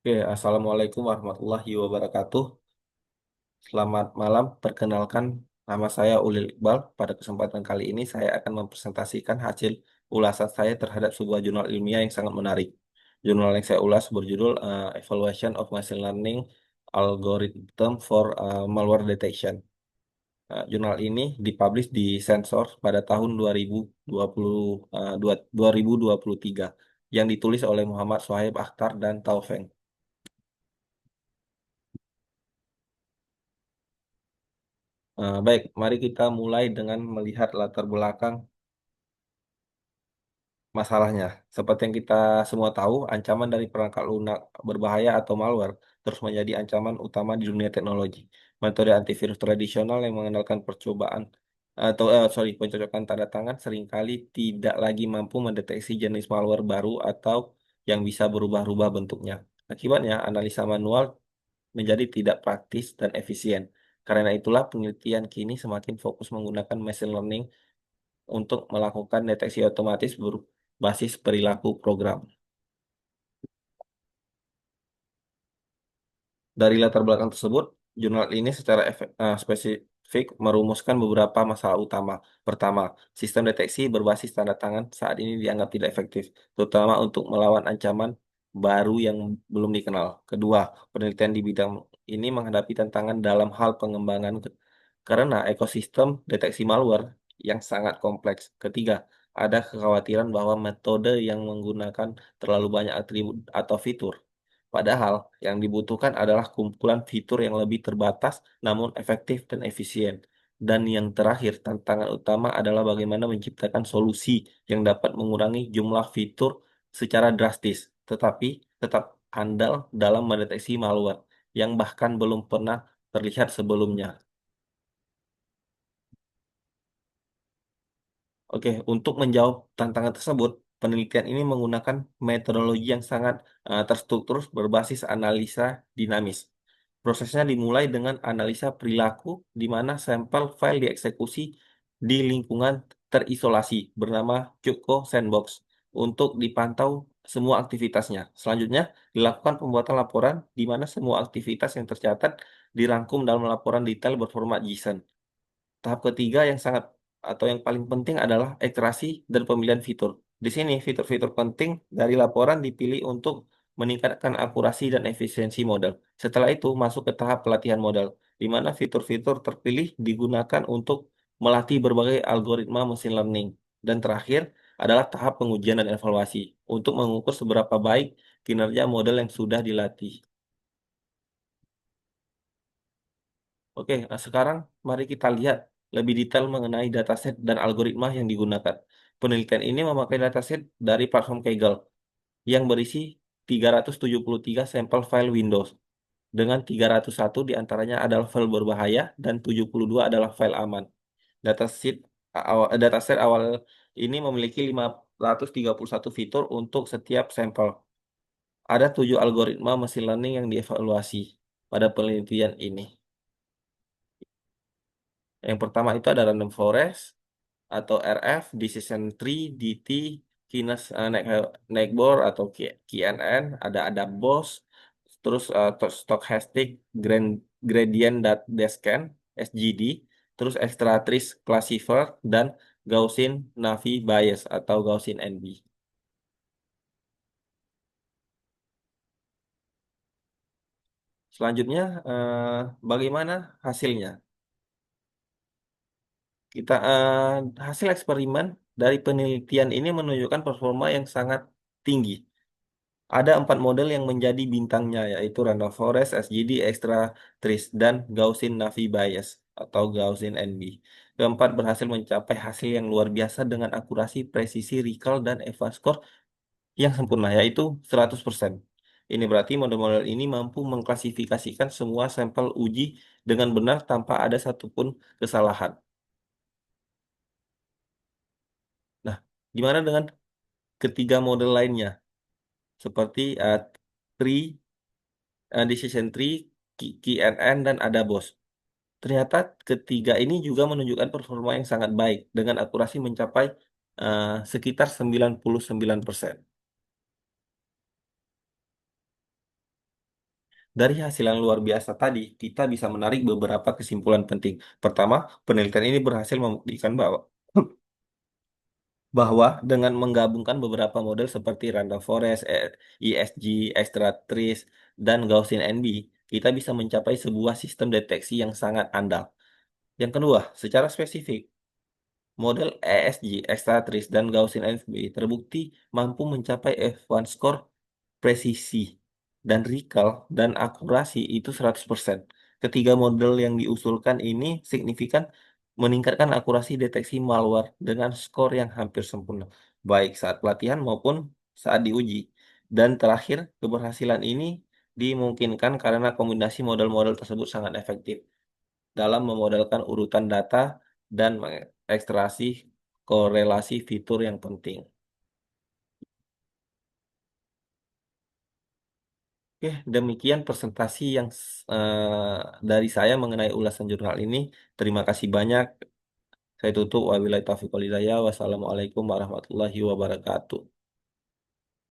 Oke, Assalamualaikum warahmatullahi wabarakatuh. Selamat malam, perkenalkan nama saya Ulil Iqbal. Pada kesempatan kali ini saya akan mempresentasikan hasil ulasan saya terhadap sebuah jurnal ilmiah yang sangat menarik. Jurnal yang saya ulas berjudul Evaluation of Machine Learning Algorithm for Malware Detection. Jurnal ini dipublish di Sensor pada tahun 2020, 2023 yang ditulis oleh Muhammad Shoaib Akhtar dan Taufeng. Baik, mari kita mulai dengan melihat latar belakang masalahnya. Seperti yang kita semua tahu, ancaman dari perangkat lunak berbahaya atau malware terus menjadi ancaman utama di dunia teknologi. Metode antivirus tradisional yang mengandalkan percobaan pencocokan tanda tangan seringkali tidak lagi mampu mendeteksi jenis malware baru atau yang bisa berubah-ubah bentuknya. Akibatnya, analisa manual menjadi tidak praktis dan efisien. Karena itulah penelitian kini semakin fokus menggunakan machine learning untuk melakukan deteksi otomatis berbasis perilaku program. Dari latar belakang tersebut, jurnal ini secara spesifik merumuskan beberapa masalah utama. Pertama, sistem deteksi berbasis tanda tangan saat ini dianggap tidak efektif, terutama untuk melawan ancaman baru yang belum dikenal. Kedua, penelitian di bidang ini menghadapi tantangan dalam hal pengembangan karena ekosistem deteksi malware yang sangat kompleks. Ketiga, ada kekhawatiran bahwa metode yang menggunakan terlalu banyak atribut atau fitur. Padahal yang dibutuhkan adalah kumpulan fitur yang lebih terbatas namun efektif dan efisien. Dan yang terakhir, tantangan utama adalah bagaimana menciptakan solusi yang dapat mengurangi jumlah fitur secara drastis, tetapi tetap andal dalam mendeteksi malware yang bahkan belum pernah terlihat sebelumnya. Oke, untuk menjawab tantangan tersebut, penelitian ini menggunakan metodologi yang sangat terstruktur berbasis analisa dinamis. Prosesnya dimulai dengan analisa perilaku di mana sampel file dieksekusi di lingkungan terisolasi bernama Cuckoo Sandbox untuk dipantau semua aktivitasnya. Selanjutnya, dilakukan pembuatan laporan di mana semua aktivitas yang tercatat dirangkum dalam laporan detail berformat JSON. Tahap ketiga yang sangat atau yang paling penting adalah iterasi dan pemilihan fitur. Di sini fitur-fitur penting dari laporan dipilih untuk meningkatkan akurasi dan efisiensi model. Setelah itu masuk ke tahap pelatihan model, di mana fitur-fitur terpilih digunakan untuk melatih berbagai algoritma machine learning. Dan terakhir adalah tahap pengujian dan evaluasi untuk mengukur seberapa baik kinerja model yang sudah dilatih. Oke, sekarang mari kita lihat lebih detail mengenai dataset dan algoritma yang digunakan. Penelitian ini memakai dataset dari platform Kaggle yang berisi 373 sampel file Windows, dengan 301 diantaranya adalah file berbahaya dan 72 adalah file aman. Dataset awal ini memiliki 531 fitur untuk setiap sampel. Ada 7 algoritma machine learning yang dievaluasi pada penelitian ini. Yang pertama itu ada random forest atau RF, decision tree, DT, Neighbor atau KNN, ada BOS, terus stochastic gradient descent (SGD), terus extra trace classifier dan Gaussian Navi Bayes atau Gaussian NB. Selanjutnya, bagaimana hasilnya? Hasil eksperimen dari penelitian ini menunjukkan performa yang sangat tinggi. Ada 4 model yang menjadi bintangnya, yaitu Random Forest, SGD, Extra Trace, dan Gaussian Navi Bayes atau Gaussian NB. Keempat berhasil mencapai hasil yang luar biasa dengan akurasi, presisi, recall, dan EVA score yang sempurna, yaitu 100%. Ini berarti model-model ini mampu mengklasifikasikan semua sampel uji dengan benar tanpa ada satupun kesalahan. Nah, gimana dengan ketiga model lainnya? Seperti Tree, Decision Tree, KNN, dan Adabos. Ternyata ketiga ini juga menunjukkan performa yang sangat baik dengan akurasi mencapai sekitar 99%. Dari hasil yang luar biasa tadi, kita bisa menarik beberapa kesimpulan penting. Pertama, penelitian ini berhasil membuktikan bahwa dengan menggabungkan beberapa model seperti random forest, ESG, Extractrix, dan Gaussian NB, kita bisa mencapai sebuah sistem deteksi yang sangat andal. Yang kedua, secara spesifik, model ESG, Extractrix, dan Gaussian NB terbukti mampu mencapai F1 score presisi dan recall dan akurasi itu 100%. Ketiga model yang diusulkan ini signifikan meningkatkan akurasi deteksi malware dengan skor yang hampir sempurna, baik saat pelatihan maupun saat diuji. Dan terakhir, keberhasilan ini dimungkinkan karena kombinasi model-model tersebut sangat efektif dalam memodelkan urutan data dan mengekstraksi korelasi fitur yang penting. Oke, demikian presentasi yang dari saya mengenai ulasan jurnal ini. Terima kasih banyak. Saya tutup. Wabillahi taufiq wal hidayah. Wassalamualaikum warahmatullahi wabarakatuh.